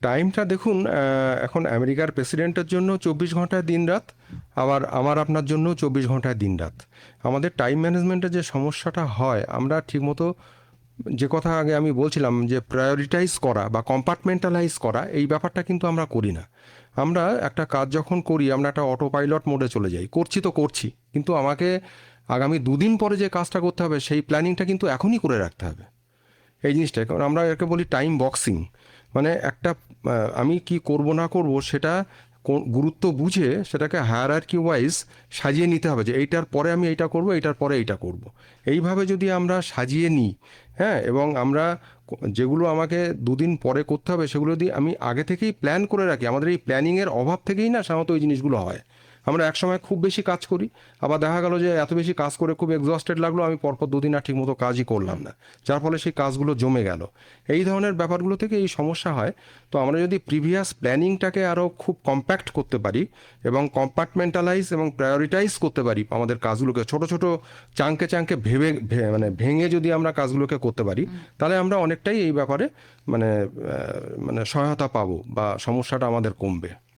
টাইমটা দেখুন, এখন আমেরিকার প্রেসিডেন্টের জন্য 24 ঘন্টায় দিনরাত, আবার আমার আপনার জন্য 24 ঘন্টায় দিনরাত। আমাদের টাইম ম্যানেজমেন্টের যে সমস্যাটা হয়, আমরা ঠিকমতো যে কথা আগে আমি বলছিলাম যে প্রায়োরিটাইজ করা বা কম্পার্টমেন্টালাইজ করা, এই ব্যাপারটা কিন্তু আমরা করি না। আমরা একটা কাজ যখন করি, আমরা একটা অটো পাইলট মোডে চলে যাই, করছি তো করছি, কিন্তু আমাকে আগামী 2 দিন পরে যে কাজটা করতে হবে সেই প্ল্যানিংটা কিন্তু এখনই করে রাখতে হবে। এই জিনিসটা, কারণ আমরা একে বলি টাইম বক্সিং। মানে একটা আমি কি করব না করব সেটা গুরুত্ব বুঝে সেটাকে হায়ারার্কি ওয়াইজ সাজিয়ে নিতে হবে, যে এইটার পরে আমি এইটা করব, এইটার পরে এইটা করব। এইভাবে যদি আমরা সাজিয়ে নিই, হ্যাঁ, এবং আমরা যেগুলো আমাকে 2 দিন পরে করতে হবে সেগুলো যদি আমি আগে থেকেই প্ল্যান করে রাখি, আমাদের এই প্ল্যানিংয়ের অভাব থেকেই না সাধারণত ওই জিনিসগুলো হয়। আমরা একসময় খুব বেশি কাজ করি, আবার দেখা গেল যে এত বেশি কাজ করে খুব এক্সস্টেড লাগলো, আমি পরপর 2 দিন আর ঠিকমতো কাজই করলাম না, যার ফলে সেই কাজগুলো জমে গেল। এই ধরনের ব্যাপারগুলো থেকে এই সমস্যা হয়। তো আমরা যদি প্রিভিয়াস প্ল্যানিংটাকে আরও খুব কম্প্যাক্ট করতে পারি এবং কম্পার্টমেন্টালাইজ এবং প্রায়োরিটাইজ করতে পারি আমাদের কাজগুলোকে, ছোট ছোট চাঙ্কে চাঙ্কে মানে ভেঙে যদি আমরা কাজগুলোকে করতে পারি, তাহলে আমরা অনেকটাই এই ব্যাপারে মানে মানে সহায়তা পাবো বা সমস্যাটা আমাদের কমবে।